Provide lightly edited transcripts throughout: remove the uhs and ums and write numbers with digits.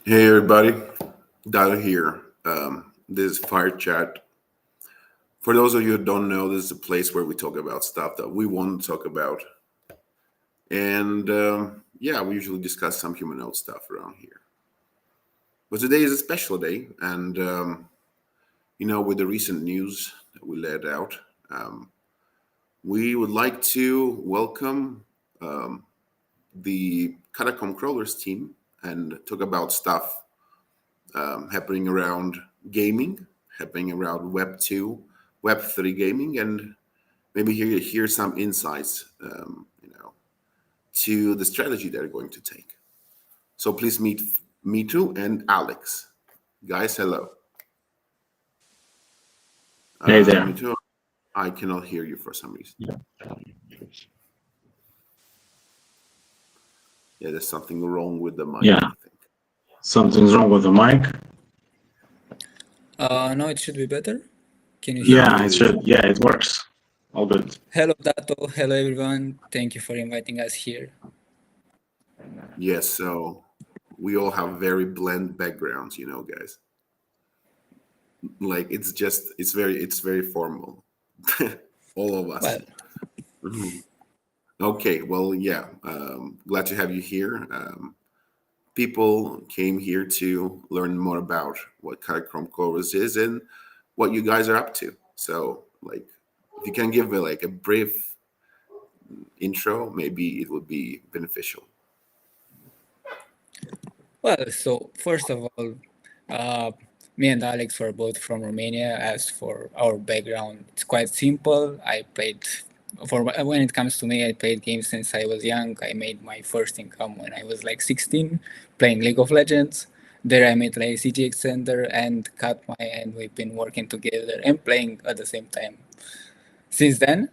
Hey everybody, Dato here. This is Fire Chat. For those of you who don't know, this is a place where we talk about stuff that we want to talk about. And yeah, we usually discuss some Humanode stuff around here. But today is a special day. And, with the recent news that we laid out, we would like to welcome the Catacomb Crawlers team and talk about stuff happening around gaming, happening around Web 2, Web 3 gaming, and maybe hear some insights, to the strategy they're going to take. So please meet Mitu and Alex. Guys, hello. Hey there. Mitu, I cannot hear you for some reason. Yeah, there's something wrong with the mic. Yeah. I think. Something's wrong with the mic. No, it should be better. Can you hear me? Yeah, it should. Yeah, it works. All good. Hello, Dato. Hello, everyone. Thank you for inviting us here. Yes, so we all have very bland backgrounds, guys. Like it's very formal. All of us. Well, Okay, well, yeah. Glad to have you here. People came here to learn more about what Catacomb Crawlers is and what you guys are up to. So, if you can give a brief intro, maybe it would be beneficial. well, so first of all, me and Alex were both from Romania. As for our background, it's quite simple. When it comes to me, I played games since I was young. I made my first income when I was like 16, playing League of Legends. There I met like CG Extender and Katma, and we've been working together and playing at the same time since then.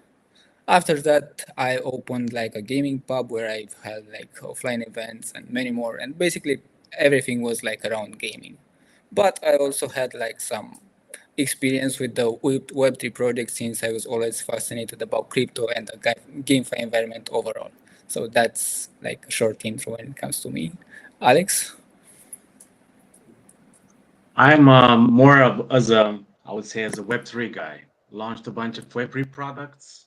After that, I opened like a gaming pub where I held like offline events and many more. And basically everything was like around gaming. But I also had like some experience with the Web3 project since I was always fascinated about crypto and the GameFi environment overall. So that's like a short intro when it comes to me. Alex? I'm more of as a Web3 guy. Launched a bunch of Web3 products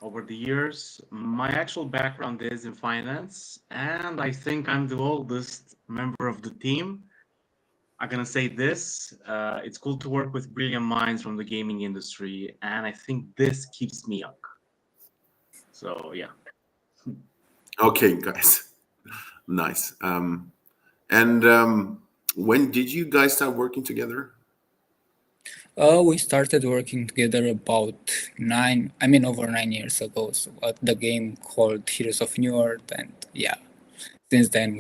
over the years. My actual background is in finance, and I think I'm the oldest member of the team. I'm gonna say this: it's cool to work with brilliant minds from the gaming industry, and I think this keeps me young. So yeah. Okay, guys. Nice. And when did you guys start working together? We started working together about over 9 years ago. So at the game called Heroes of New Earth, and yeah, since then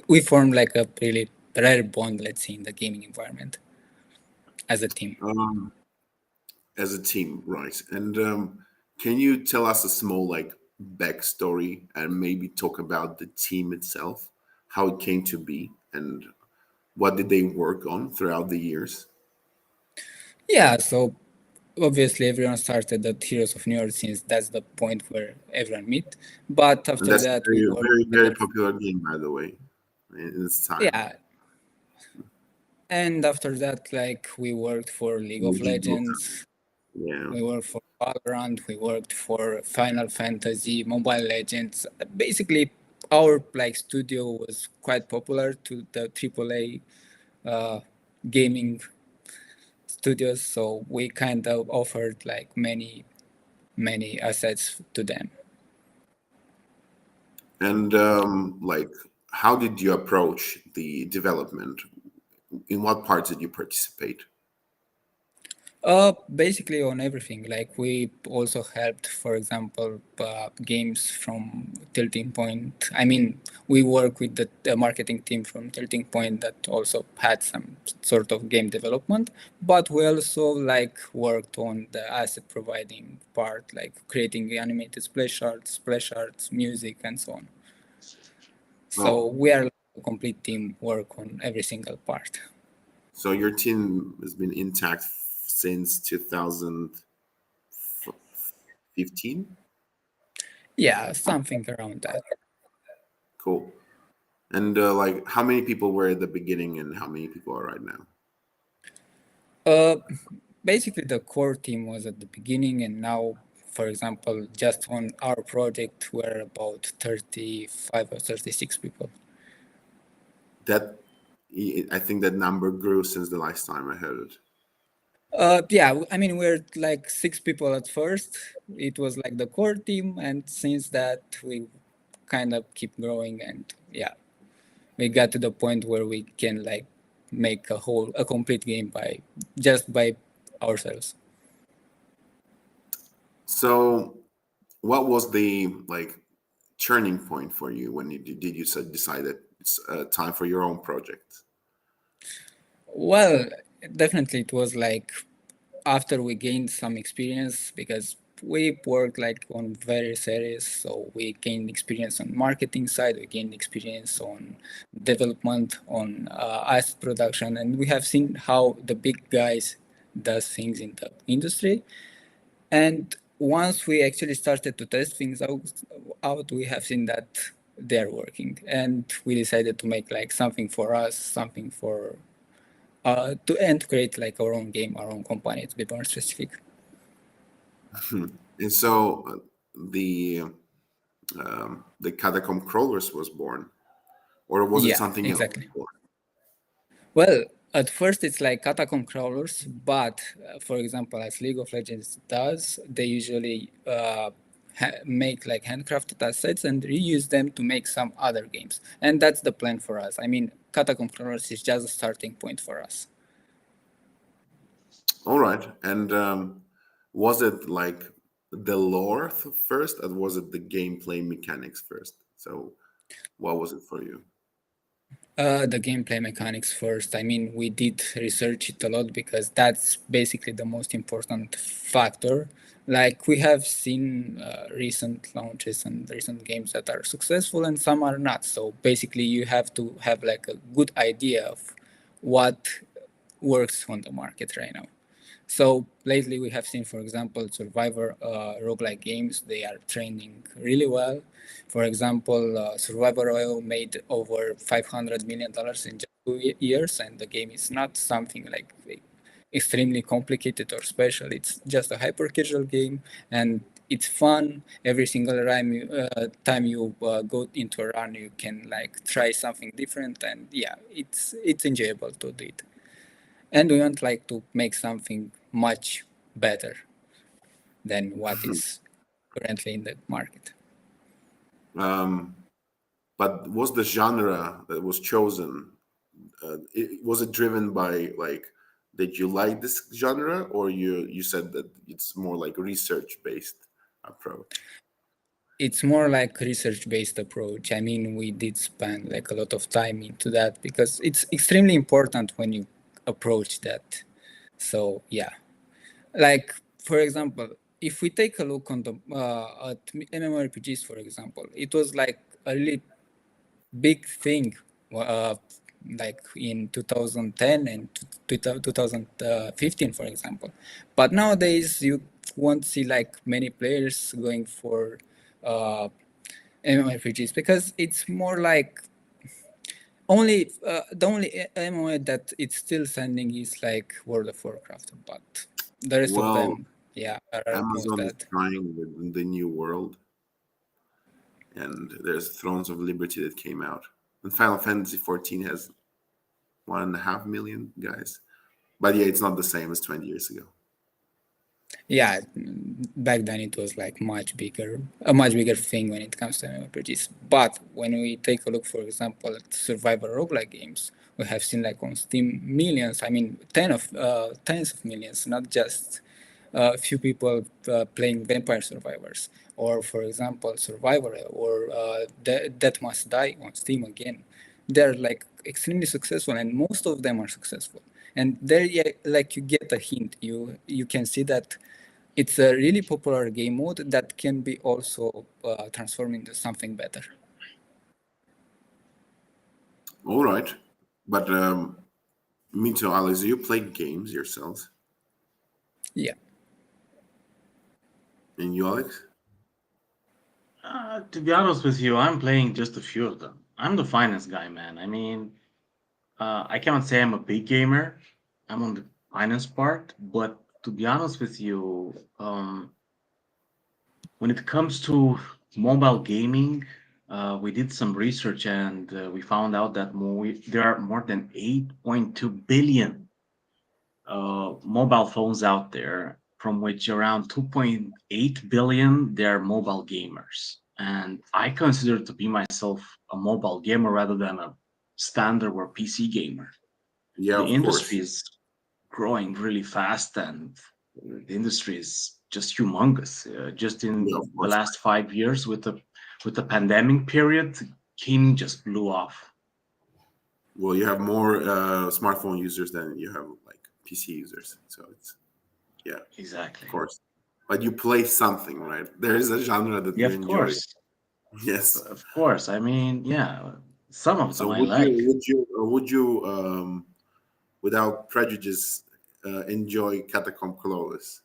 we formed like a really rare bond, let's say, in the gaming environment as a team. As a team, right? And can you tell us a small backstory and maybe talk about the team itself, how it came to be, and what did they work on throughout the years? Yeah, so obviously everyone started at Heroes of New Earth since that's the point where everyone meet. But And after that's that, a we very, worked. very, very popular game, by the way, in its time. Yeah. And after that, like we worked for League of Legends. Yeah. We worked for Valorant. We worked for Final Fantasy, Mobile Legends. Basically, our studio was quite popular to the AAA gaming studios, so we kind of offered like many assets to them. And how did you approach the development? In what parts did you participate? Basically on everything. Like we also helped, for example, games from Tilting Point. I mean, we work with the marketing team from Tilting Point that also had some sort of game development, but we also worked on the asset providing part, like creating animated splash arts, music, and so on. So we are a complete team, work on every single part. So your team has been intact since 2015? Yeah, something around that. Cool. And like, how many people were at the beginning, and how many people are right now? Basically, the core team was at the beginning, and now, for example, just on our project, we're about 35 or 36 people. That I think that number grew since the last time I heard it. Yeah, I mean, we're like 6 people at first. It was like the core team, and since that, we kind of keep growing, and yeah, we got to the point where we can like make a complete game by ourselves. So, what was the like turning point for you when you decide that it's time for your own project? Well, definitely it was like after we gained some experience, because we worked like on various areas. So we gained experience on marketing side, we gained experience on development, on asset production, and we have seen how the big guys does things in the industry. And once we actually started to test things out, we have seen that they're working, and we decided to make like something for us, something for to create like our own game, our own company, to be more specific. And so the Catacomb Crawlers was born, or was it Yeah, something exactly. else before? Well, at first it's like Catacomb Crawlers, but for example, as League of Legends does, they usually make like handcrafted assets and reuse them to make some other games. And that's the plan for us. I mean, Catacomb Crawlers is just a starting point for us. All right. And was it like the lore first, or was it the gameplay mechanics first? So, what was it for you? The gameplay mechanics first. I mean, we did research it a lot because that's basically the most important factor. Like we have seen recent launches and recent games that are successful and some are not. So basically, you have to have like a good idea of what works on the market right now. So lately we have seen, for example, Survivor roguelike games. They are trending really well. For example, Survivor Oil made over $500 million in just 2 years, and the game is not something like extremely complicated or special. It's just a hyper casual game, and it's fun. Every single time you go into a run, you can like try something different, and yeah, it's enjoyable to do it. And we want like to make something much better than what is currently in the market. But was the genre that was chosen, was it driven by like, did you like this genre, or you said that it's more like research based approach? It's more like research-based approach. I mean, we did spend like a lot of time into that because it's extremely important when you approach that. So yeah, like for example, if we take a look on the at MMORPGs, for example, it was like a really big thing, like in 2010 and 2015, for example. But nowadays, you won't see like many players going for MMORPGs because it's more like the only MMO that it's still sending is like World of Warcraft, but the rest of Well, them, yeah, are most Amazon is bad. trying with the new world, and there's Thrones of Liberty that came out, and Final Fantasy 14 has 1.5 million guys. But yeah, it's not the same as 20 years ago. Yeah, back then it was like a much bigger thing when it comes to MMORPGs. But when we take a look, for example, at survival roguelike games, we have seen like on Steam millions. I mean, tens of millions, not just a few people playing Vampire Survivors, or for example, Survivor or Death Must Die on Steam again. They're like extremely successful, and most of them are successful. And there, yeah, like you get a hint. You can see that it's a really popular game mode that can be also transformed into something better. All right, but Mito, Alex, do you play games yourselves? Yeah. And you, Alex? To be honest with you, I'm playing just a few of them. I'm the finance guy, man. I mean, I cannot say I'm a big gamer. I'm on the finance part, but to be honest with you, when it comes to mobile gaming, we did some research and we found out that there are more than 8.2 billion mobile phones out there, from which around 2.8 billion they're mobile gamers. And I consider to be myself a mobile gamer rather than a standard or PC gamer. Yeah, The of course. industry is growing really fast, and the industry is just humongous. Just Yeah, in of the course. last 5 years, with the pandemic period, gaming just blew off. Well, you have more smartphone users than you have like PC users. So it's, yeah, of Exactly. course. But you play something, right? There is a genre that Yeah, you of enjoy. course. Yes. Of course. I mean, yeah, some of So them I like. would you without prejudice enjoy Catacomb Crawlers?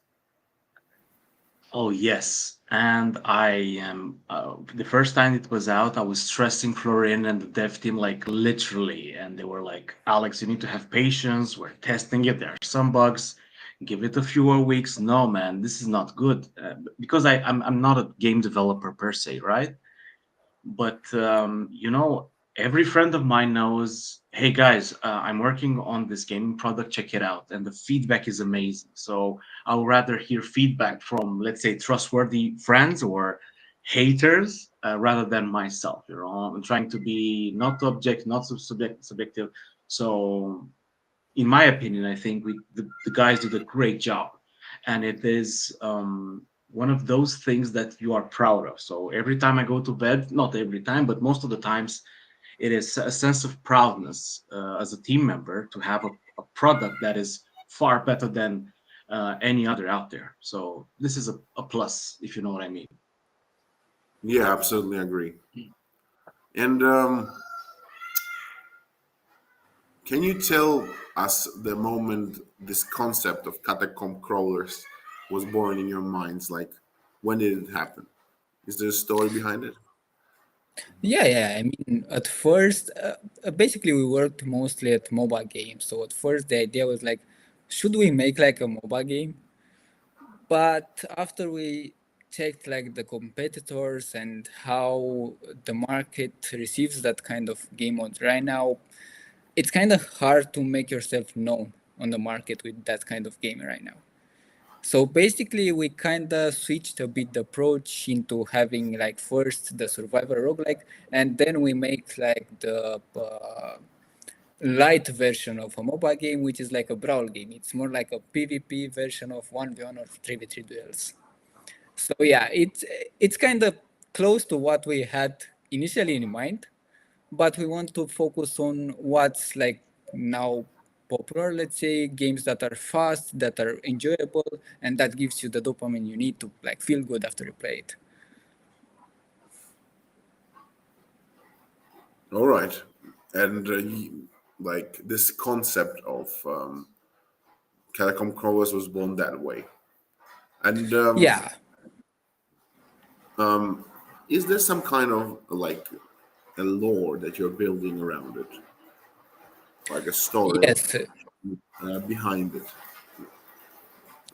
Oh, yes. And I am, the first time it was out, I was stressing Florin and the dev team, like literally. And they were like, Alex, you need to have patience. We're testing it. There are some bugs. Give it a few more weeks. No, man, this is not good. Because I'm not a game developer per se, right? But every friend of mine knows, hey guys, I'm working on this gaming product, check it out, and the feedback is amazing. So I would rather hear feedback from, let's say, trustworthy friends or haters, rather than myself. I'm trying to be not object, not subjective. So in my opinion, I think the guys did a great job, and it is one of those things that you are proud of. So every time I go to bed, not every time, but most of the times, it is a sense of proudness as a team member to have a product that is far better than any other out there. So this is a plus, if you know what I mean. Yeah, absolutely agree. And can you tell us the moment this concept of Catacomb Crawlers was born in your minds? Like, when did it happen? Is there a story behind it? Yeah. I mean, at first, basically, we worked mostly at mobile games. So at first, the idea was like, should we make like a mobile game? But after we checked like the competitors and how the market receives that kind of game modes right now, it's kind of hard to make yourself known on the market with that kind of game right now. So basically, we kind of switched a bit the approach into having like first the survival roguelike, and then we make like the light version of a mobile game, which is like a brawl game. It's more like a PvP version of 1v1 or 3v3 duels. So yeah, it's kind of close to what we had initially in mind, but we want to focus on what's like now popular. Let's say games that are fast, that are enjoyable, and that gives you the dopamine you need to like feel good after you play it. All right. And like this concept of Catacomb Crawlers was born that way. And Yeah. is there some kind of like a lore that you're building around it, like a story Yes. behind it?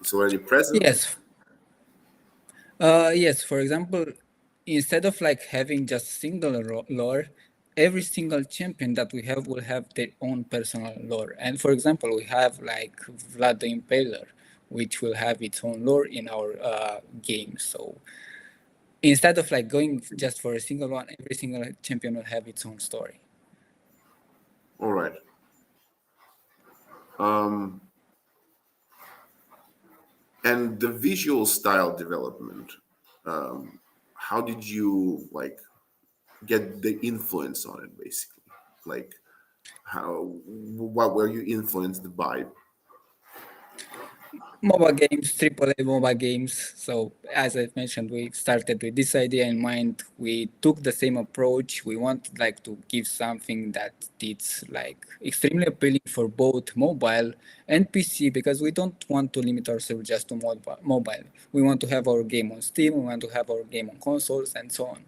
It's already present. Yes. Yes. For example, instead of like having just single lore, every single champion that we have will have their own personal lore. And for example, we have like Vlad the Impaler, which will have its own lore in our game. So instead of like going just for a single one, every single champion will have its own story. All right. Um, and the visual style development. How did you like get the influence on it? Basically, like what were you influenced by? Mobile games, AAA mobile games. So as I mentioned, we started with this idea in mind. We took the same approach. We wanted like to give something that is like extremely appealing for both mobile and PC, because we don't want to limit ourselves just to mobile. We want to have our game on Steam. We want to have our game on consoles and so on.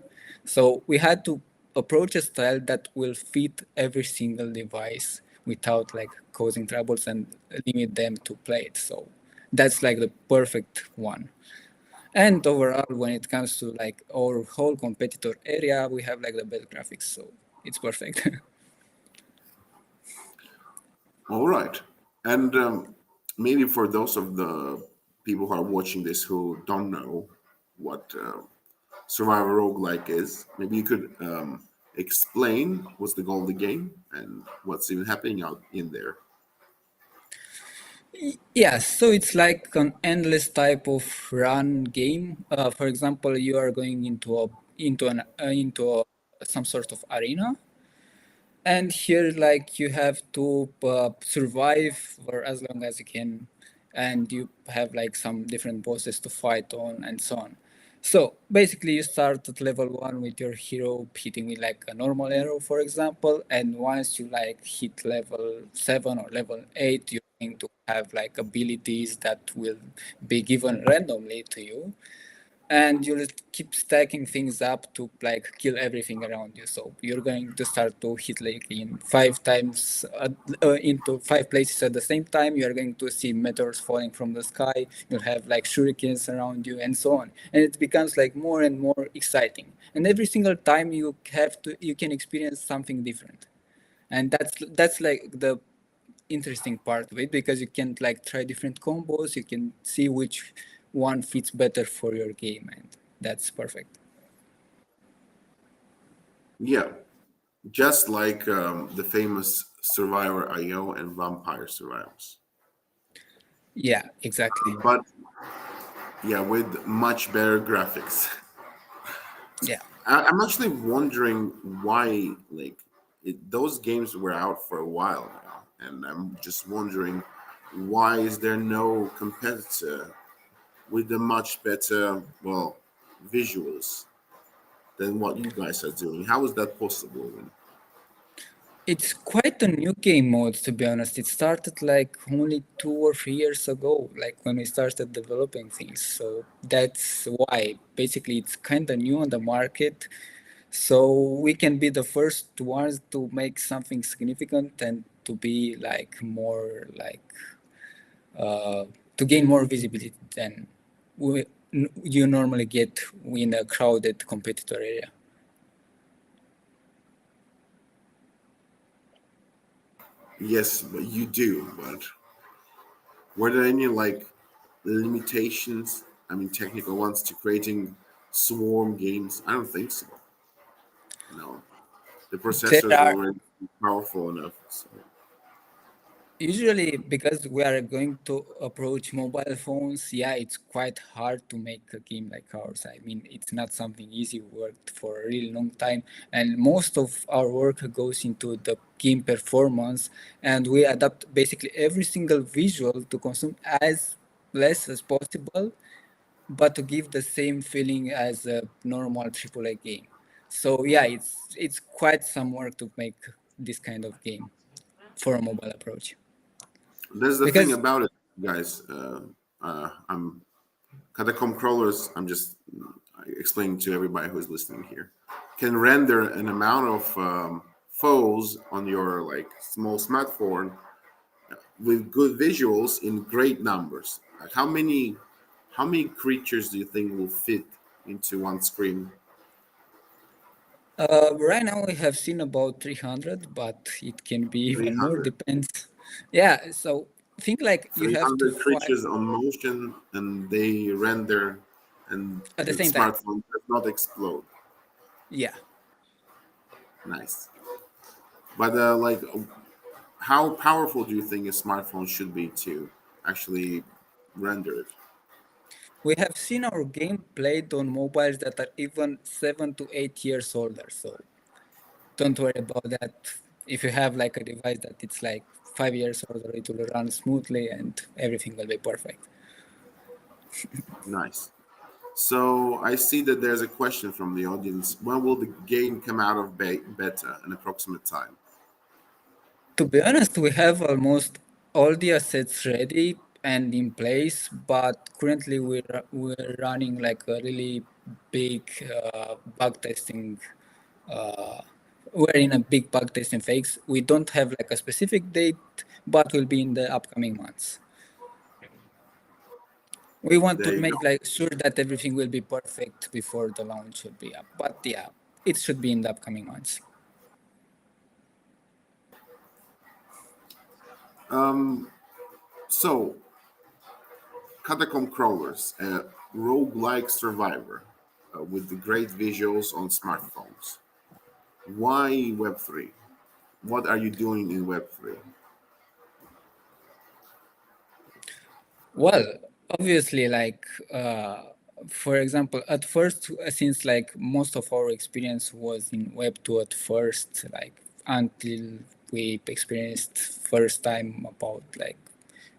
So we had to approach a style that will fit every single device without like causing troubles and limit them to play it. So that's like the perfect one. And overall, when it comes to like our whole competitor area, we have like the best graphics, so it's perfect. All right. And maybe for those of the people who are watching this who don't know what Survivor Roguelike is, maybe you could explain what's the goal of the game and what's even happening out in there. Yeah, so it's like an endless type of run game. For example, you are going into some sort of arena, and here like you have to survive for as long as you can, and you have like some different bosses to fight on and so on. So basically you start at level 1 with your hero hitting with like a normal arrow, for example, and once you like hit level 7 or level 8, you're going to have like abilities that will be given randomly to you, and you'll keep stacking things up to like kill everything around you. So you're going to start to hit like in 5 times into 5 places at the same time. You're going to see meteors falling from the sky. You'll have like shurikens around you and so on, and it becomes like more and more exciting, and every single time you can experience something different. And that's like the interesting part of it, because you can like try different combos. You can see which one fits better for your game, and that's perfect. Yeah, just like the famous Survivor IO and Vampire Survivors. Yeah, exactly. But yeah, with much better graphics. Yeah. I'm actually wondering why, like, those games were out for a while now, and I'm just wondering why is there no competitor with the much better, well, visuals than what you guys are doing? How is that possible? It's quite a new game mode, to be honest. It started like only 2 or 3 years ago, like when we started developing things. So that's why basically it's kind of new on the market. So we can be the first ones to make something significant and to be like more like to gain more visibility than you normally get in a crowded competitor area. Yes, but you do. But were there any like limitations? I mean, technical ones to creating swarm games? I don't think so. No, the There processor is are already powerful enough. So. usually, because we are going to approach mobile phones, yeah, it's quite hard to make a game like ours. I mean, it's not something easy. We worked for a really long time, and most of our work goes into the game performance, and we adapt basically every single visual to consume as less as possible, but to give the same feeling as a normal AAA game. So yeah, it's quite some work to make this kind of game for a mobile approach. There's the thing Because about it, guys. I'm Catacomb Crawlers. I'm just explaining to everybody who's listening here. Can render an amount of foes on your like small smartphone with good visuals in great numbers. Like how many creatures do you think will fit into one screen? right now we have seen about 300, but it can be even more, 300. depends. Yeah, so think like you have to 300 fight creatures on motion and they render and at the the same time. smartphone does not explode. Yeah. Nice. But like, how powerful do you think a smartphone should be to actually render it? We have seen our game played on mobiles that are even 7 to 8 years older. So don't worry about that. If you have like a device that it's like 5 years older, it will run smoothly and everything will be perfect. Nice. So I see that there's a question from the audience. When will the game come out of beta? An approximate time? To be honest, we have almost all the assets ready and in place, but currently we're running like a really big bug testing we're in a big bug testing phase. We don't have like a specific date, but will be in the upcoming months. We want There to you make go. like sure that everything will be perfect before the launch should be up. But yeah, it should be in the upcoming months. So, Catacomb Crawlers, a roguelike survivor with the great visuals on smartphones. Why Web3? What are you doing in Web3? Well, obviously, like for example, at first, since like most of our experience was in Web 2 at first, like until we experienced first time about like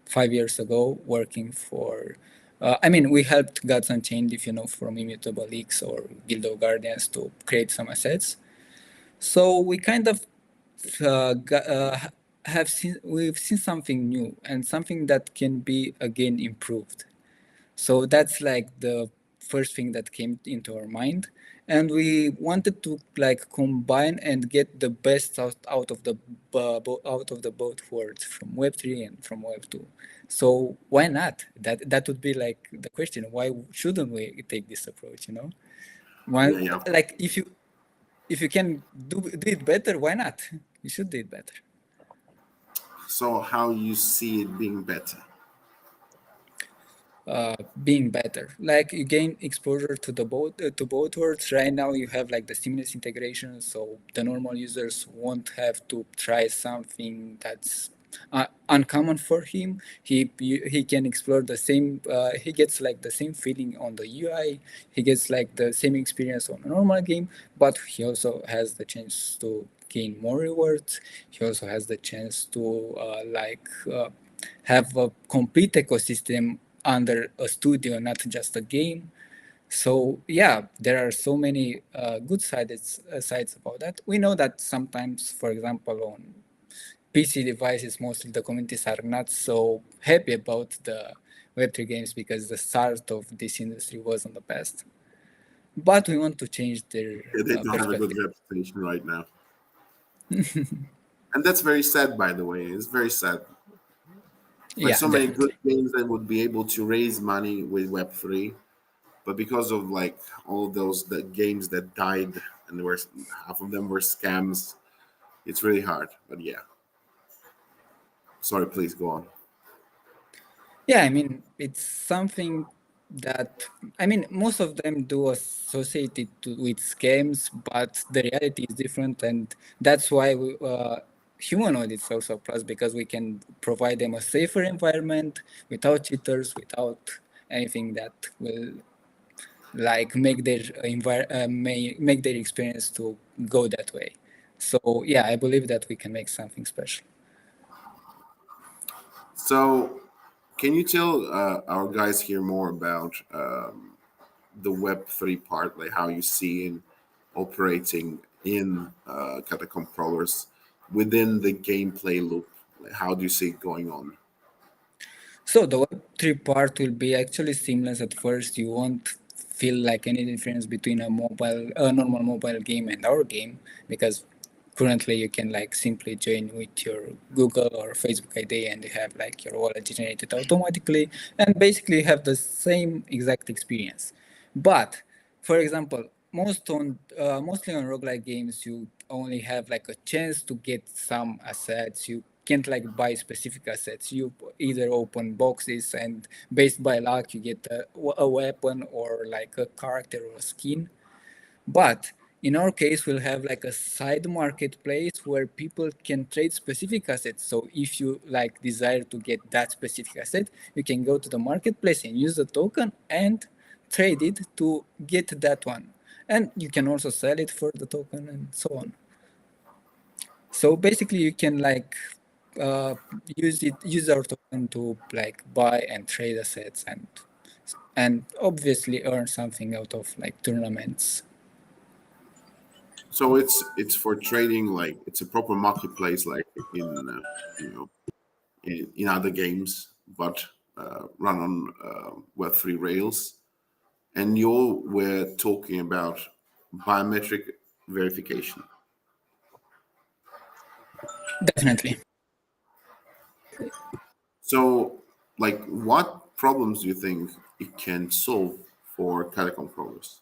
5 years ago working for. I mean, we helped Gods Unchained, if you know, from Immutable Leaks or Guild of Guardians to create some assets. So we kind of we've seen something new and something that can be again improved. So that's like the first thing that came into our mind, and we wanted to like combine and get the best out of the both worlds, from Web3 and from Web2. So why not? That would be like the question. Why shouldn't we take this approach? You know, why, Yeah. like if you can do it better, why not? You should do it better. So, how you see it being better? Being better, like you gain exposure to the both worlds. Right now you have like the seamless integration, so the normal users won't have to try something that's uncommon for him. He can explore the same, he gets like the same feeling on the UI, he gets like the same experience on a normal game, but he also has the chance to gain more rewards. He also has the chance to have a complete ecosystem under a studio, not just a game. So yeah, there are so many good sides about that. We know that sometimes, for example, on PC devices, mostly the communities are not so happy about the Web3 games because the start of this industry was in the past. But we want to change their Yeah, they don't have a good perspective. reputation right now. And that's very sad, by the way. It's very sad. Like Yeah, so many good definitely. games that would be able to raise money with Web3, but because of like all of those the games that died and there were half of them were scams, it's really hard. But yeah, sorry, please go on. Yeah, I mean, it's something that, I mean, most of them do associate it with scams, but the reality is different. And that's why Humanoid is also a plus, because we can provide them a safer environment without cheaters, without anything that will like make their make their experience to go that way. So yeah, I believe that we can make something special. So, can you tell our guys here more about the Web3 part, like how you see in operating in Catacomb Crawlers within the gameplay loop? Like, how do you see it going on? So the Web3 part will be actually seamless at first. You won't feel like any difference between a normal mobile game and our game, because currently you can like simply join with your Google or Facebook ID and you have like your wallet generated automatically and basically have the same exact experience. But for example, mostly on roguelike games, you only have like a chance to get some assets. You can't like buy specific assets. You either open boxes and based by luck you get a weapon or like a character or a skin. But in our case, we'll have like a side marketplace where people can trade specific assets. So if you like desire to get that specific asset, you can go to the marketplace and use the token and trade it to get that one. And you can also sell it for the token and so on. So basically you can like use our token to like buy and trade assets and obviously earn something out of like tournaments. So it's for trading, like it's a proper marketplace, like in you know in other games, but run on Web3 rails. And you were talking about biometric verification. Definitely. So, like, what problems do you think it can solve for Catacomb Crawlers?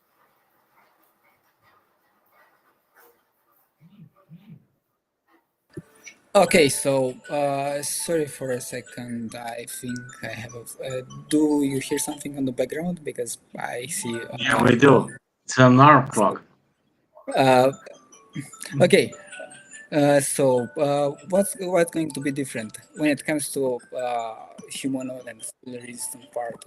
Okay, so sorry for a second. I think I have a. Do you hear something on the background? Because I see. Yeah, we do. It's an alarm clock. Okay, what's going to be different when it comes to Humanode and Sybil-resistant part?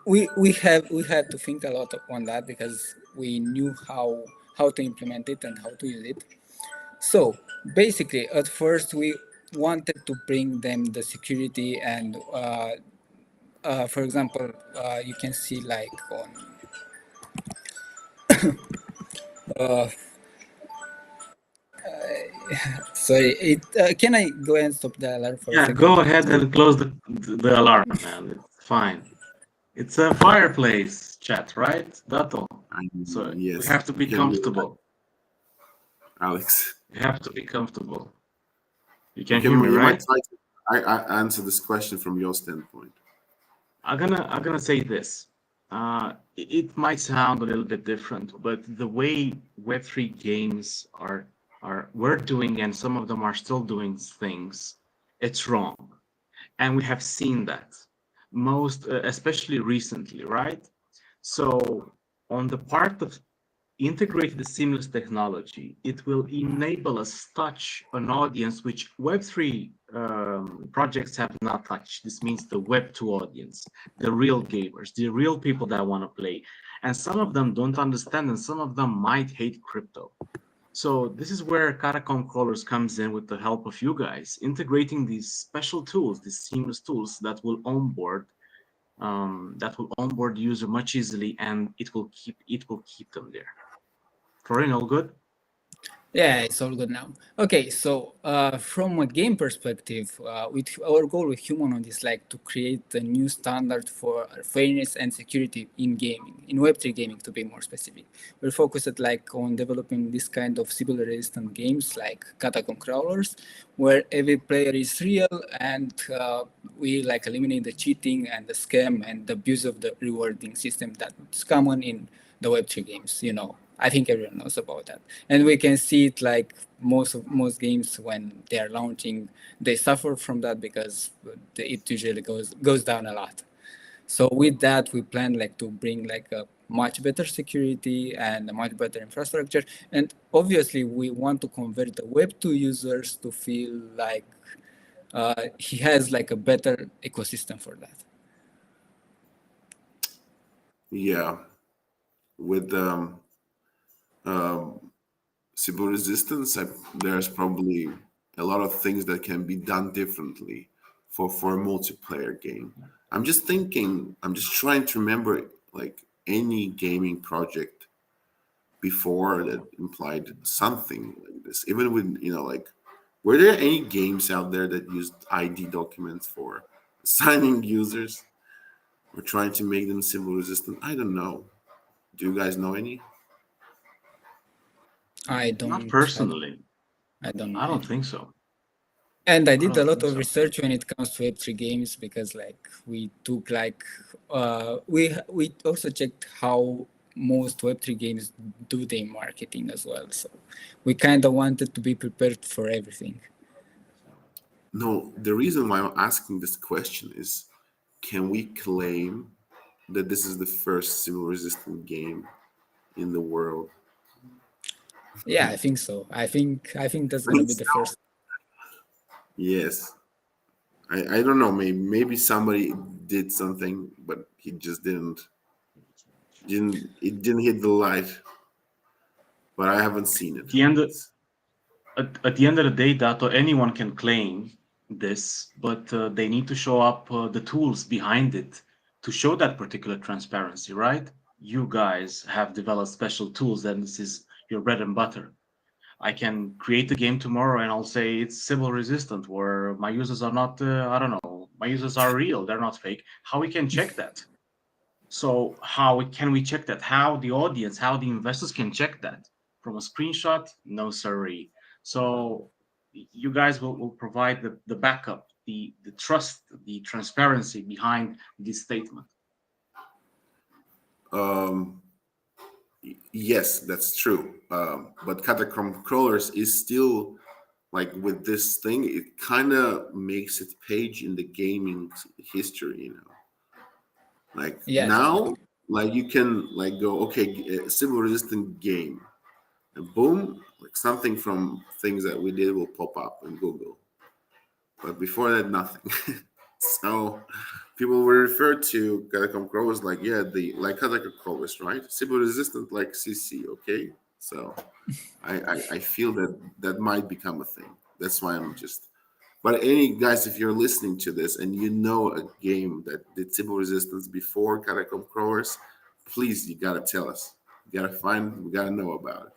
We had to think a lot on that because we knew how to implement it and how to use it. So basically, at first we wanted to bring them the security and, for example, you can see like on. Sorry, can I go and stop the alarm for a Yeah, second? go ahead and close the alarm, man. It's fine. It's a fireplace chat, right, Dato? So we Yes, have to be you can do that, comfortable. Alex. You have to be comfortable. You You can hear me, you might right? try to I answer this question from your standpoint. I'm gonna say this. It might sound a little bit different, but the way Web3 games are we're doing, and some of them are still doing things, it's wrong, and we have seen that most, especially recently, right? So on the part of integrate the seamless technology, it will enable us touch an audience which Web3 projects have not touched. This means the Web2 audience, the real gamers, the real people that want to play. And some of them don't understand, and some of them might hate crypto. So this is where Catacomb Crawlers comes in with the help of you guys, integrating these special tools, these seamless tools that will onboard the user much easily, and it will keep them there. Florin, all good? Yeah, it's all good now. Okay, so from a game perspective, with our goal with Humanode is like to create a new standard for fairness and security in gaming, in Web3 gaming to be more specific. We're focused like on developing this kind of Sybil-resistant games like Catacomb Crawlers, where every player is real and we like eliminate the cheating and the scam and the abuse of the rewarding system that's common in the Web3 games, you know. I think everyone knows about that, and we can see it like most games when they are launching, they suffer from that because it usually goes down a lot. So with that, we plan like to bring like a much better security and a much better infrastructure, and obviously we want to convert the Web2 users to feel like he has like a better ecosystem for that. Yeah, with Sybil-resistance, there's probably a lot of things that can be done differently for a multiplayer game. I'm just trying to remember like any gaming project before that implied something like this. Even with, like, were there any games out there that used ID documents for assigning users or trying to make them Sybil-resistant? I don't know. Do you guys know any? I Not don't, personally. I don't know I don't any. think so. And I I did a don't lot think of so. research when it comes to Web3 games because like we took like we also checked how most Web3 games do their marketing as well. So we kind of wanted to be prepared for everything. No, the reason why I'm asking this question is, can we claim that this is the first Sybil-resistant game in the world? Yeah, I think so. I think that's I gonna think be the so. first. Yes. I don't know. Maybe somebody did something, but he just it didn't hit the light. But I haven't seen it. At the end of the day, Dato, anyone can claim this, but they need to show up the tools behind it to show that particular transparency, right? You guys have developed special tools, and this is your bread and butter. I can create a game tomorrow and I'll say it's Sybil-resistant, where my users are not, I don't know, my users are real, they're not fake. How we can check that? So how can we check that? How the audience, how the investors can check that? From a screenshot? No, sorry. So you guys will provide the backup, the trust, the transparency behind this statement. Yes, that's true. But Catacomb Crawlers is still like with this thing. It kind of makes its page in the gaming history, you know. Like Yeah, now, like you can like go, okay, Sybil-resistant game, and boom, like something from things that we did will pop up in Google. But before that, nothing. So people will refer to Catacomb Crawlers like, yeah, the like Catacomb Crawlers, right? Sybil-resistant like CC, okay? So I feel that that might become a thing. That's why I'm just. But any guys, if you're listening to this and you know a game that did Sybil-resistance before Catacomb Crawlers, please, you gotta tell us. You gotta we gotta know about it,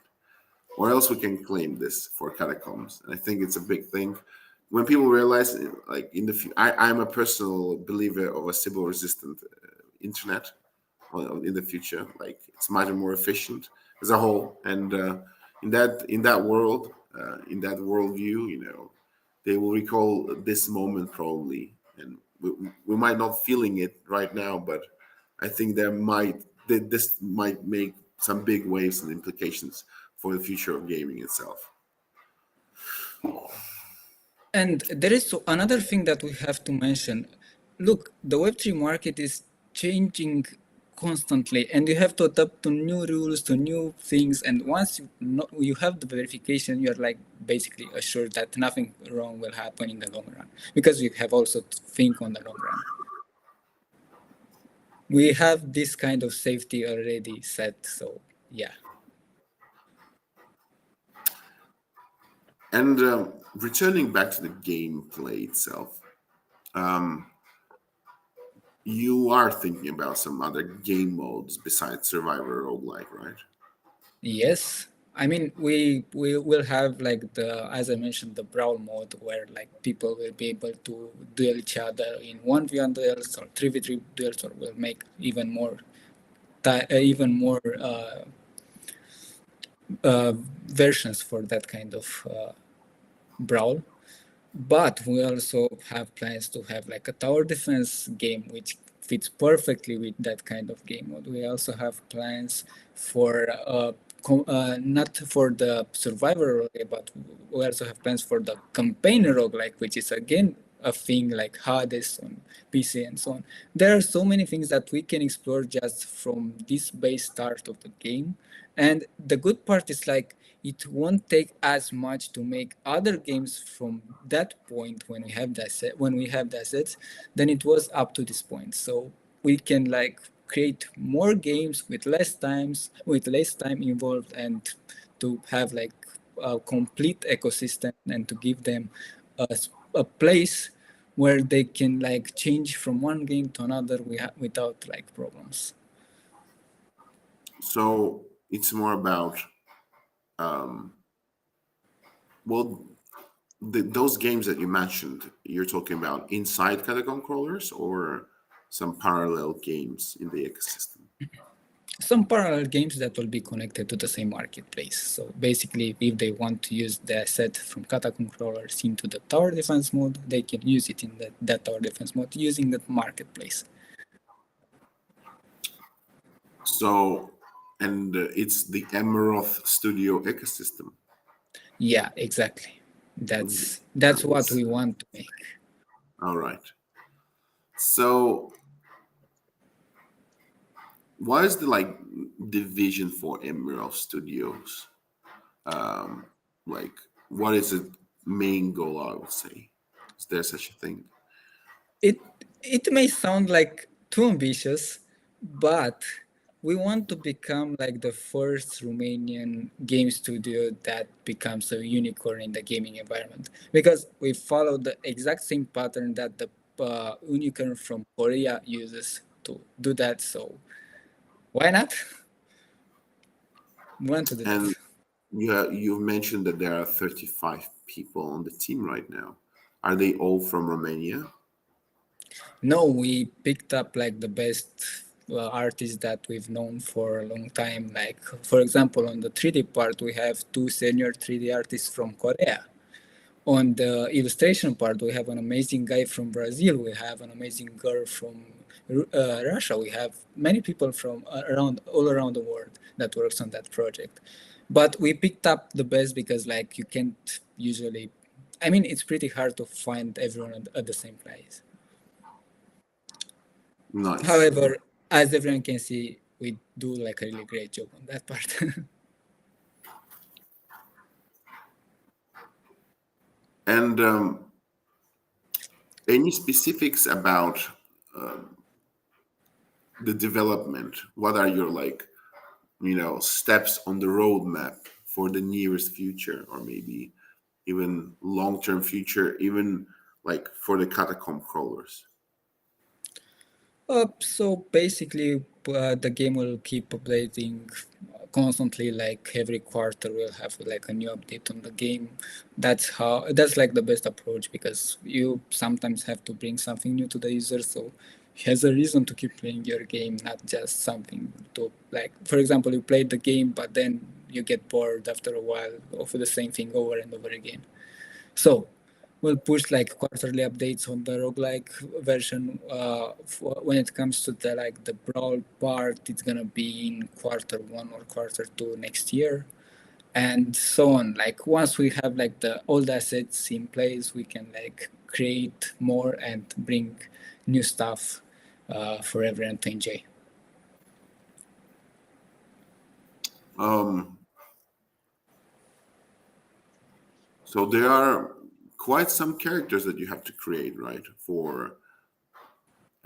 or else we can claim this for Catacombs. And I think it's a big thing when people realize, like in the I'm a personal believer of a Sybil-resistant internet in the future. Like it's much more efficient as a whole, and in that world, in that worldview, you know, they will recall this moment probably, and we might not feeling it right now, but I think this might make some big waves and implications for the future of gaming itself. and there is another thing that we have to mention. Look, the Web3 market is changing constantly, and you have to adapt to new rules, to new things. And once you have the verification, you're like basically assured that nothing wrong will happen in the long run, because you have also to think on the long run. We have this kind of safety already set, so yeah. And returning back to the gameplay itself, you are thinking about some other game modes besides Survivor roguelike, right? Yes, I mean we will have like as I mentioned, the brawl mode where like people will be able to duel each other in 1v1 duels or 3v3 duels, or will make even more versions for that kind of brawl. But we also have plans to have like a tower defense game which fits perfectly with that kind of game mode. We also have plans for not for the survivor roguelike, but we also have plans for the campaign roguelike, which is again a thing like Hades on PC and so on. There are so many things that we can explore just from this base start of the game. And the good part is like it won't take as much to make other games from that point when we have the assets than it was up to this point. So we can like create more games with less time involved, and to have like a complete ecosystem, and to give them a place where they can like change from one game to another without like problems. So it's more about well, those games that you mentioned, you're talking about inside Catacomb Crawlers or some parallel games in the ecosystem? Some parallel games that will be connected to the same marketplace. So basically, if they want to use the asset from Catacomb Crawlers into the tower defense mode, they can use it in that tower defense mode using that marketplace. So, and it's the Emerald Studio ecosystem. Yeah, exactly. That's what we want to make. All right. So, what is the the vision for Emerald Studios? Like, what is the main goal? I would say, is there such a thing? It may sound like too ambitious, but we want to become like the first Romanian game studio that becomes a unicorn in the gaming environment, because we follow the exact same pattern that the unicorn from Korea uses to do that. So why not? We want to do And that. you mentioned that there are 35 people on the team right now. Are they all from Romania? No, we picked up like the best artists that we've known for a long time. Like, for example, on the 3D part, we have 2 senior 3D artists from Korea. on the illustration part, we have an amazing guy from Brazil. We have an amazing girl from Russia. We have many people from all around the world that works on that project. But we picked up the best because like you can't usually, I mean, it's pretty hard to find everyone at the same place. Nice. However, as everyone can see, we do like a really great job on that part. And any specifics about the development? What are your steps on the roadmap for the nearest future, or maybe even long-term future, even like for the Catacomb Crawlers? So basically, the game will keep updating constantly. Like every quarter, we'll have like a new update on the game. That's like the best approach, because you sometimes have to bring something new to the user, so he has a reason to keep playing your game, not just something to like. For example, you played the game, but then you get bored after a while of the same thing over and over again. So we'll push like quarterly updates on the roguelike version. When it comes to the brawl part, it's gonna be in Q1 or Q2 next year, and so on. Like once we have like all the assets in place, we can like create more and bring new stuff for everyone to enjoy. So there are quite some characters that you have to create, right, for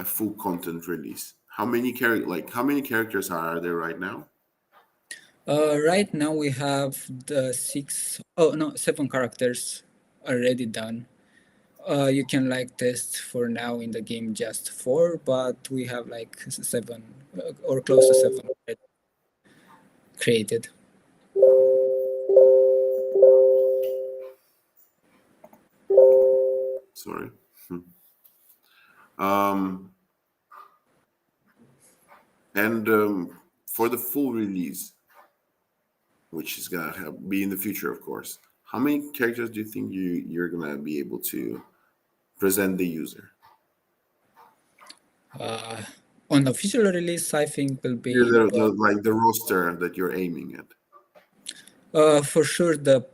a full content release. How many characters are there right now? Right now we have the 7 characters already done. You can like test for now in the game just 4, but we have like 7 or close to 7 created. Sorry. And for the full release, which is gonna be in the future, of course, how many characters do you think you're gonna be able to present the user? On the official release, I think will be the roster that you're aiming at. for sure the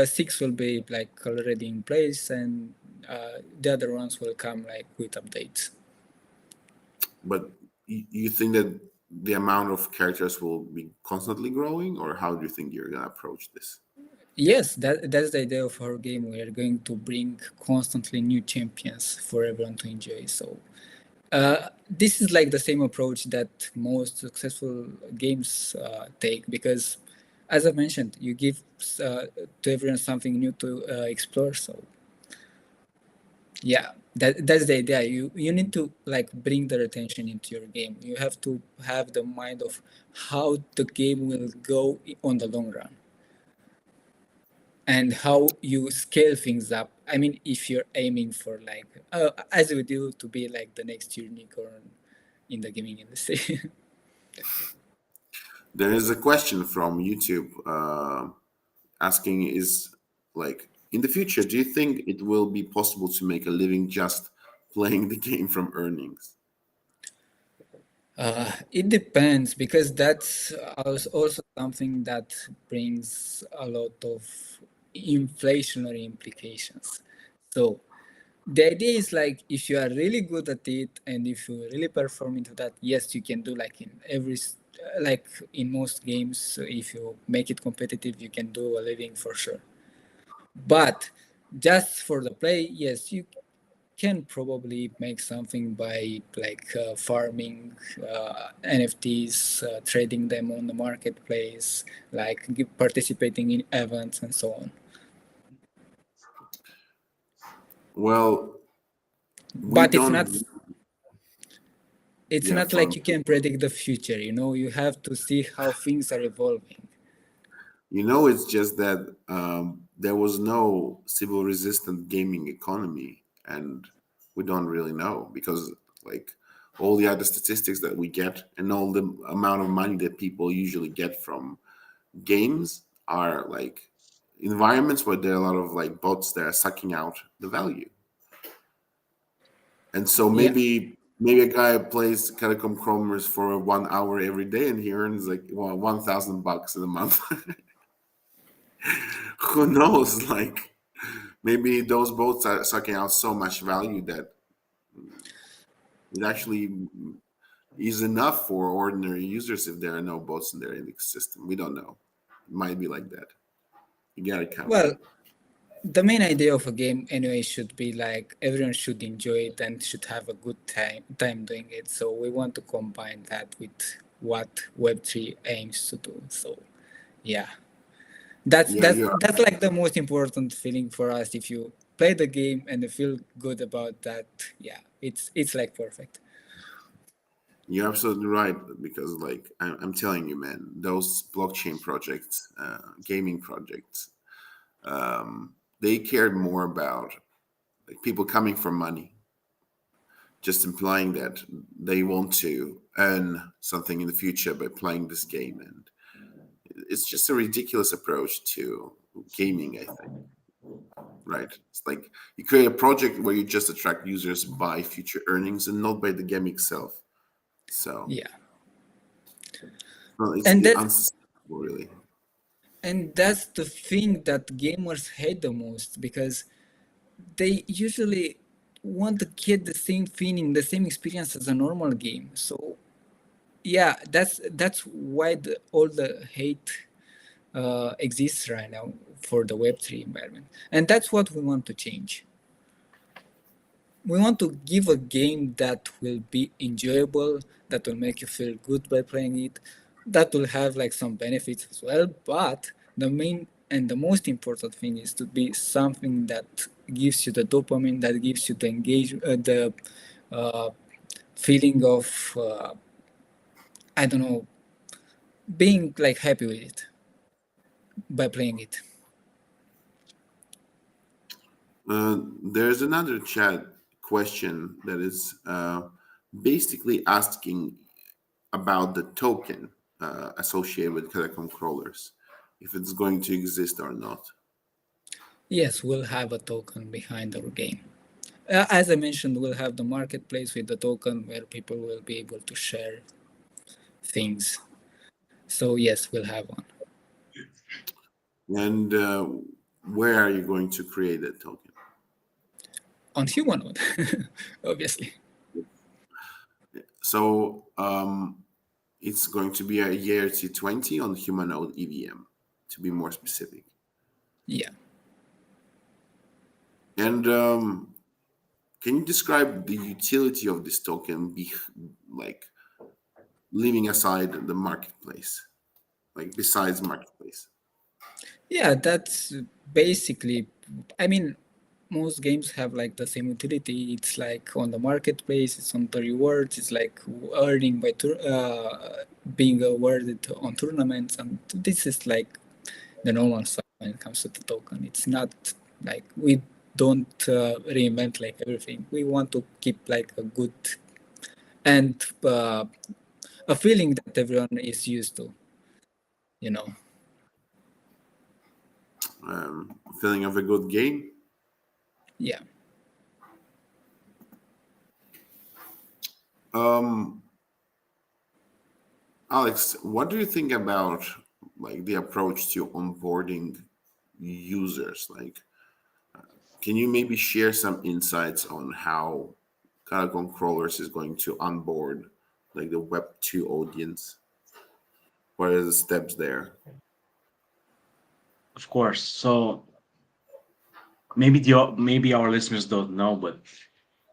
6 will be like already in place, and the other ones will come like with updates. But you think that the amount of characters will be constantly growing, or how do you think you're gonna approach this? Yes, that's the idea of our game. We are going to bring constantly new champions for everyone to enjoy. So this is like the same approach that most successful games take, because as I mentioned, you give to everyone something new to explore. So yeah, that's the idea. You need to like bring the attention into your game. You have to have the mind of how the game will go on the long run, and how you scale things up. I mean, if you're aiming for like, as we do, to be like the next unicorn in the gaming industry. There is a question from YouTube asking, is like, in the future, do you think it will be possible to make a living just playing the game from earnings? It depends, because that's also something that brings a lot of inflationary implications. So the idea is like, if you are really good at it and if you really perform into that, yes, you can do like like in most games. If you make it competitive, you can do a living for sure. But just for the play, yes, you can probably make something by like farming NFTs, trading them on the marketplace, like participating in events and so on. Well, but it's not like you can predict the future. You have to see how things are evolving. It's just that there was no Sybil-resistant gaming economy, and we don't really know, because like all the other statistics that we get and all the amount of money that people usually get from games are like environments where there are a lot of like bots that are sucking out the value. And so maybe a guy plays Catacomb Crawlers for 1 hour every day, and he earns like $1,000 in a month. Who knows? Like maybe those bots are sucking out so much value that it actually is enough for ordinary users if there are no bots in their ecosystem. We don't know. It might be like that. You gotta count. Well, the main idea of a game anyway should be like everyone should enjoy it and should have a good time doing it. So we want to combine that with what Web3 aims to do. So yeah, that's like the most important feeling for us. If you play the game and you feel good about that, yeah, it's like perfect. You're absolutely right, because like I'm telling you, man, those blockchain projects, gaming projects, they cared more about like people coming for money, just implying that they want to earn something in the future by playing this game, and it's just a ridiculous approach to gaming, I think. Right? It's like you create a project where you just attract users by future earnings and not by the game itself. So yeah, well, it's unsustainable, really. And that's the thing that gamers hate the most, because they usually want to get the same feeling, the same experience as a normal game. So yeah, that's why all the hate exists right now for the Web3 environment, and that's what we want to change. We want to give a game that will be enjoyable, that will make you feel good by playing it, that will have like some benefits as well. But the main and the most important thing is to be something that gives you the dopamine, that gives you the feeling of I don't know, being like happy with it by playing it. There's another chat question that is basically asking about the token associated with Catacomb Crawlers, if it's going to exist or not. Yes, we'll have a token behind our game. As I mentioned, we'll have the marketplace with the token where people will be able to share things. So yes, we'll have one. And where are you going to create that token? On Humanode, obviously. So it's going to be a ERC20 on Humanode EVM, to be more specific. Yeah. And can you describe the utility of this token, like leaving aside the marketplace, like besides marketplace? Yeah, that's basically, I mean, most games have like the same utility. It's like on the marketplace, it's on the rewards, it's like earning by being awarded on tournaments, and this is like the normal stuff when it comes to the token. It's not like we don't reinvent like everything. We want to keep like a good and a feeling that everyone is used to, you know. Feeling of a good game. Yeah. Alex, what do you think about like the approach to onboarding users? Like, can you maybe share some insights on how Catacomb Crawlers is going to onboard like the Web2 audience? What are the steps there? Of course. So maybe our listeners don't know, but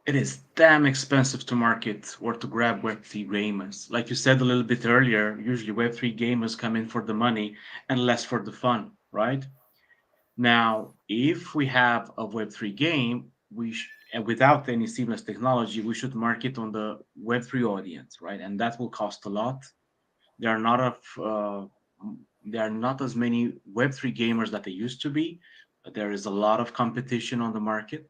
it is damn expensive to market or to grab Web3 gamers. Like you said a little bit earlier, usually Web3 gamers come in for the money and less for the fun, right? Now, if we have a Web3 game, and without any seamless technology, we should market on the Web3 audience, right? And that will cost a lot. There are not as many Web3 gamers that there used to be. There is a lot of competition on the market.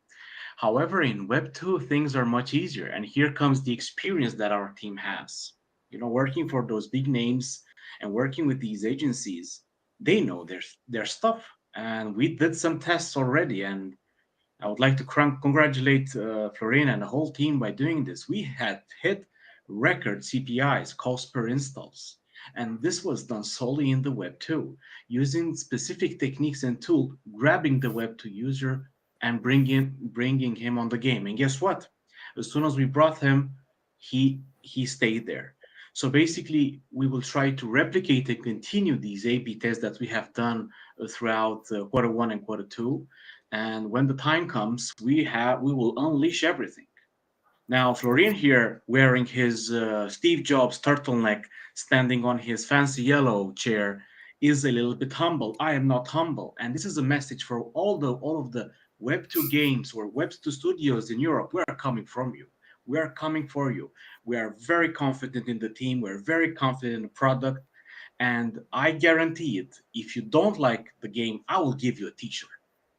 However, in Web2, things are much easier. And here comes the experience that our team has. Working for those big names and working with these agencies, they know their stuff. and we did some tests already. And I would like to congratulate Florin and the whole team by doing this. We had hit record CPIs, cost per installs. And this was done solely in the Web 2, using specific techniques and tool, grabbing the Web 2 user and bringing him on the game. And guess what? As soon as we brought him, he stayed there. So basically, we will try to replicate and continue these A/B tests that we have done throughout Q1 and Q2. And when the time comes, we will unleash everything. Now, Florin here, wearing his Steve Jobs turtleneck, standing on his fancy yellow chair, is a little bit humble. I am not humble, and this is a message for all of the Web2 games or Web2 studios in Europe. We are coming from you. We are coming for you. We are very confident in the team. We're very confident in the product, and I guarantee it. If you don't like the game, I will give you a T-shirt.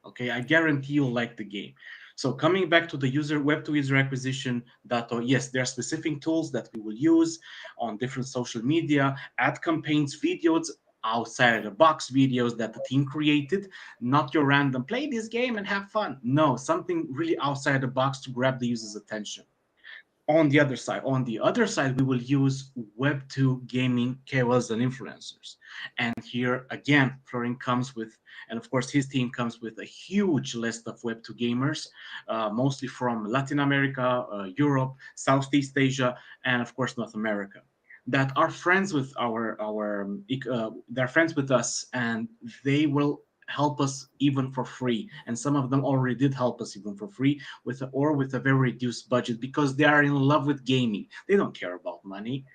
Okay, I guarantee you'll like the game. So coming back to the Web2 user acquisition data, yes, there are specific tools that we will use on different social media, ad campaigns, videos, outside the box videos that the team created, not your random play this game and have fun. No, something really outside the box to grab the user's attention. On the other side, we will use Web2 gaming KOLs and influencers. And here again, Florin comes with, and of course his team comes with a huge list of Web2 gamers, mostly from Latin America, Europe, Southeast Asia, and of course North America, that are friends with they're friends with us, and they will help us even for free. And some of them already did help us even for free with a very reduced budget, because they are in love with gaming. They don't care about money.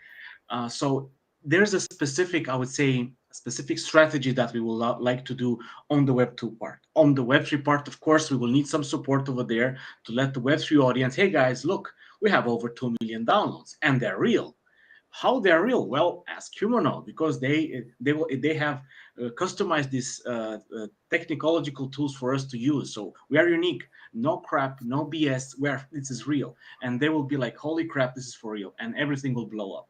So there's a specific, I would say, specific strategy that we will like to do on the Web 2 part. On the Web 3 part, of course, we will need some support over there to let the Web 3 audience, hey guys, look, we have over 2 million downloads and they're real. How they're real? Well, ask Humanode, because they have customized these technological tools for us to use. So we are unique, no crap, no BS. This is real, and they will be like, holy crap, this is for real, and everything will blow up.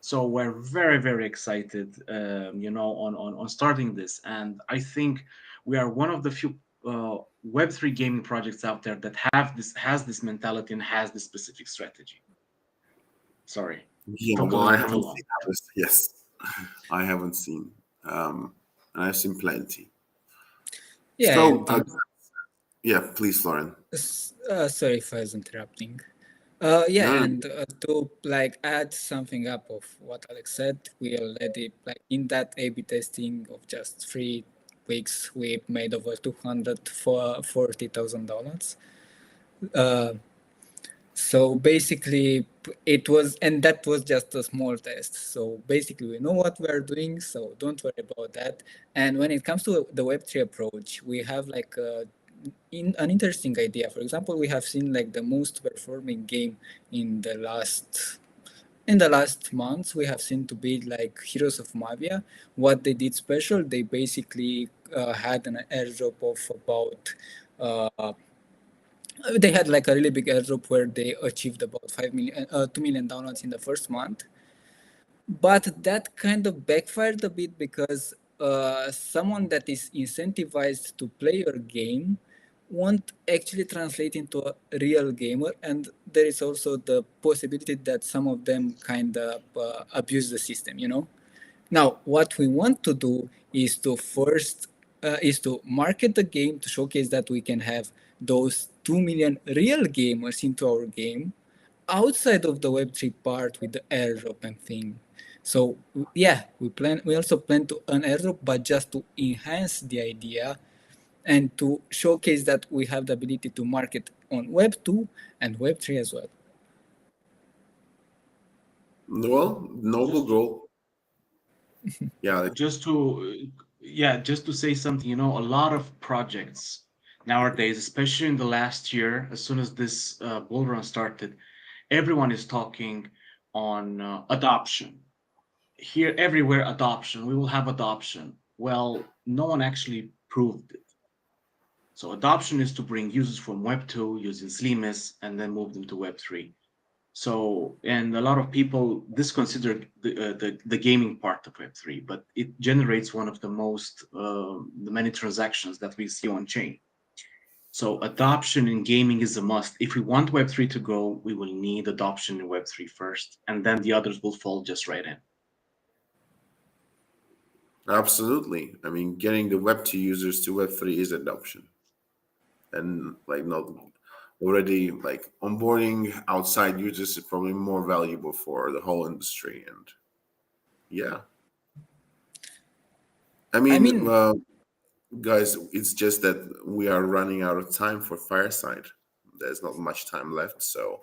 So we're very, very excited, on starting this, and I think we are one of the few Web3 gaming projects out there that has this mentality and has this specific strategy. Sorry. Yeah, well, I haven't seen others. Yes, I haven't seen. And I've seen plenty. Yeah. So, yeah, please, Florin. Sorry if I was interrupting. And to add something up of what Alex said, we already in that A/B testing of just 3 weeks, we made over $240,000. So basically that was just a small test. So basically we know what we are doing, so don't worry about that. And when it comes to the Web3 approach, we have an interesting idea. For example, we have seen the most performing game in the last months, we have seen to be Heroes of Mavia. What they did special, they basically had an airdrop of about they had a really big airdrop where they achieved about 2 million downloads in the first month. But that kind of backfired a bit, because someone that is incentivized to play your game won't actually translate into a real gamer, and there is also the possibility that some of them kind of abuse the system, Now, what we want to do is to market the game, to showcase that we can have those 2 million real gamers into our game outside of the Web3 part with the airdrop and thing. So yeah, we also plan to an airdrop, but just to enhance the idea and to showcase that we have the ability to market on Web 2 and Web 3 as well. Well, noble goal. Yeah. Just to say something, a lot of projects nowadays, especially in the last year, as soon as this bull run started, everyone is talking on adoption. Here, everywhere, adoption. We will have adoption. Well, no one actually proved it. So adoption is to bring users from Web 2 using Slimis and then move them to Web 3. So, and a lot of people disconsider the gaming part of Web3, but it generates one of the the many transactions that we see on chain. So adoption in gaming is a must. If we want Web3 to grow, we will need adoption in Web3 first, and then the others will fall just right in. Absolutely. I mean, getting the Web2 users to Web3 is adoption. And like not already like onboarding outside users is probably more valuable for the whole industry. And yeah. I mean, guys, it's just that we are running out of time for Fireside. There's not much time left. So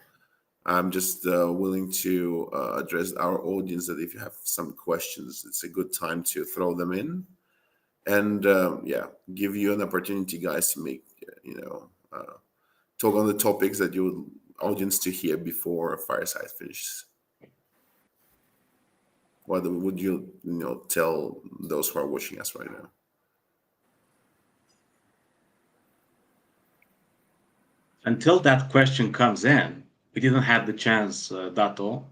I'm just willing to address our audience that if you have some questions, it's a good time to throw them in. And yeah, give you an opportunity, guys, to make, talk on the topics that you would audience to hear before Fireside finishes. What would you tell those who are watching us right now? Until that question comes in, we didn't have the chance, Dato.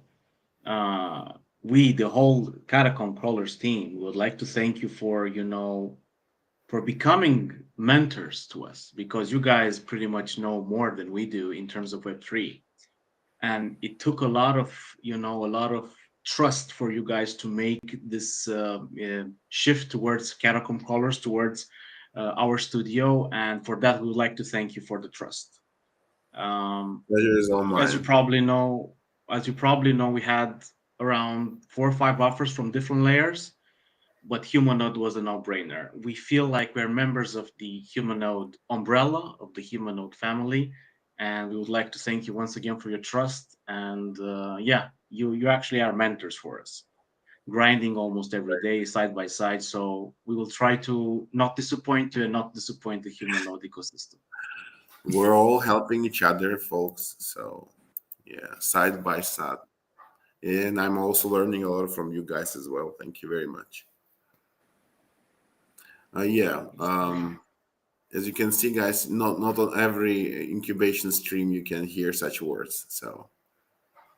We, the whole Catacomb Crawlers team, would like to thank you for, for becoming mentors to us, because you guys pretty much know more than we do in terms of Web3. And it took a lot of trust for you guys to make this shift towards Catacomb Crawlers, towards our studio. And for that, we would like to thank you for the trust. Pleasure is all mine. As you probably know, we had around 4 or 5 offers from different layers, but Humanode was a no-brainer. We feel like we're members of the Humanode umbrella, of the Humanode family, and we would like to thank you once again for your trust. And yeah, you actually are mentors for us, grinding almost every day side by side. So we will try to not disappoint you and not disappoint the Humanode ecosystem. We're all helping each other, folks. So yeah, side by side. And I'm also learning a lot from you guys as well. Thank you very much. Yeah. As you can see, guys, not on every incubation stream you can hear such words. So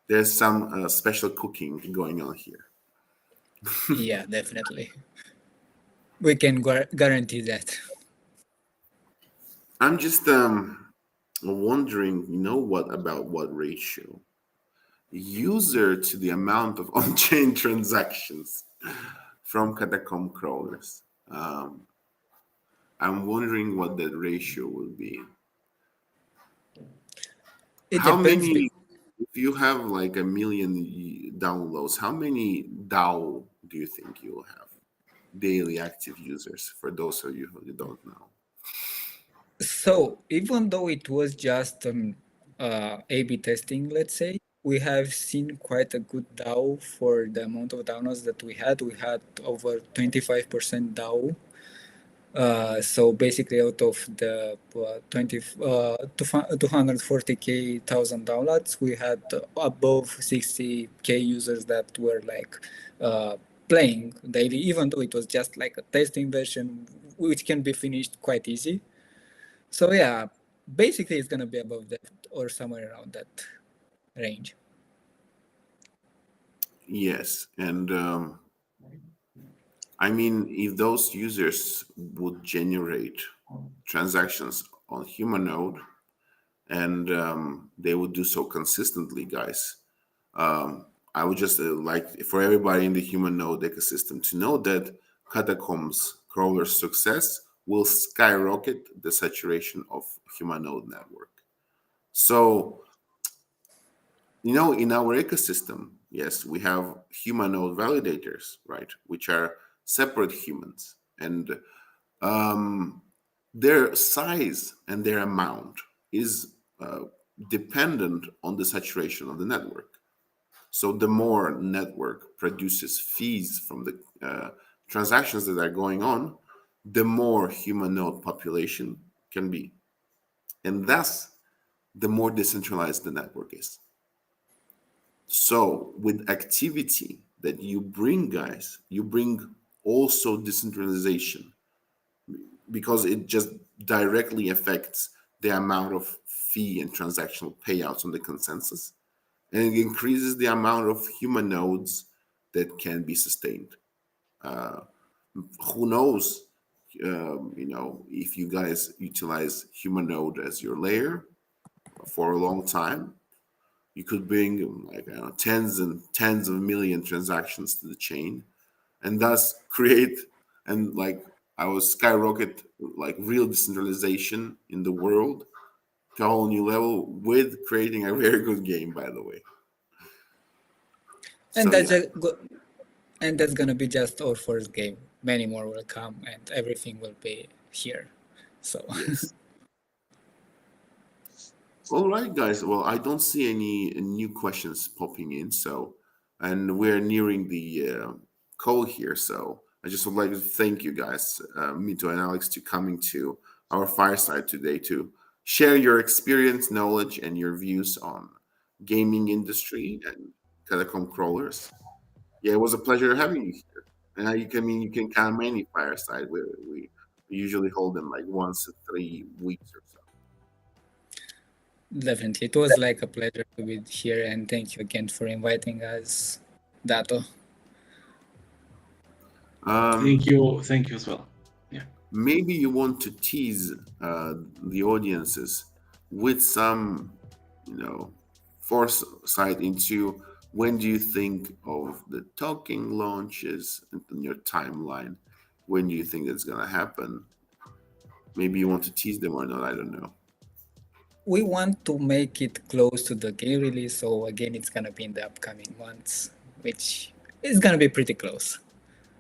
there's some special cooking going on here. Yeah, definitely. We can guarantee that. I'm just wondering, what ratio? User to the amount of on-chain transactions from Catacomb Crawlers. I'm wondering what that ratio will be. How many, if you have like 1 million downloads, how many DAO do you think you will have? Daily active users, for those of you who don't know. So even though it was just A/B testing, let's say, we have seen quite a good DAO for the amount of downloads that we had. We had over 25% DAO. So basically, out of the 240,000 downloads, we had above 60K users that were like playing daily, even though it was just like a testing version, which can be finished quite easy. So yeah, basically it's gonna be above that or somewhere around that range. Yes, and I mean, if those users would generate transactions on Humanode and they would do so consistently, guys, I would just like for everybody in the Humanode ecosystem to know that Catacombs Crawler's success will skyrocket the saturation of Humanode network. So, in our ecosystem, yes, we have Humanode validators, right, which are separate humans, and their size and their amount is dependent on the saturation of the network. So the more network produces fees from the transactions that are going on, the more Humanode population can be, and thus the more decentralized the network is. So with activity that you bring, guys, you bring also decentralization, because it just directly affects the amount of fee and transactional payouts on the consensus. and it increases the amount of human nodes that can be sustained. Who knows? If you guys utilize Humanode as your layer for a long time, you could bring tens and tens of million transactions to the chain, and thus create I was skyrocket real decentralization in the world to a whole new level with creating a very good game, by the way. And So, that's yeah. and that's gonna be just our first game. Many more will come, and everything will be here. So Yes. All right, guys. Well, I don't see any new questions popping in, and we're nearing the call here. So I just would like to thank you guys, Mito and Alex, to coming to our fireside today to share your experience, knowledge, and your views on gaming industry and Catacomb Crawlers. Yeah, it was a pleasure having you here. And you can count many fireside. We usually hold them like once in 3 weeks or so. definitely, it was like a pleasure to be here, and thank you again for inviting us, Dato. Thank you as well. Yeah. Maybe you want to tease the audiences with some, foresight into when do you think of the talking launches in your timeline? When do you think that's going to happen? Maybe you want to tease them or not. I don't know. We want to make it close to the game release, so again, it's gonna be in the upcoming months, which is gonna be pretty close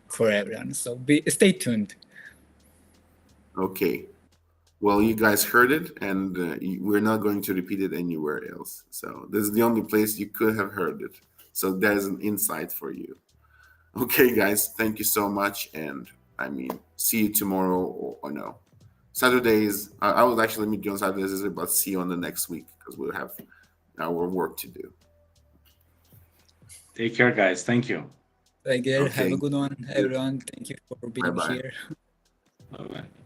for everyone. So stay tuned. Okay. Well, you guys heard it, and we're not going to repeat it anywhere else. So this is the only place you could have heard it. So there's an insight for you. Okay, guys, thank you so much, and see you tomorrow or no. Saturdays, I will actually meet you on Saturdays, but see you on the next week because we'll have our work to do. Take care, guys. Thank you. Take care. Okay. Have a good one, everyone. Thank you for being Bye-bye. here. Bye-bye.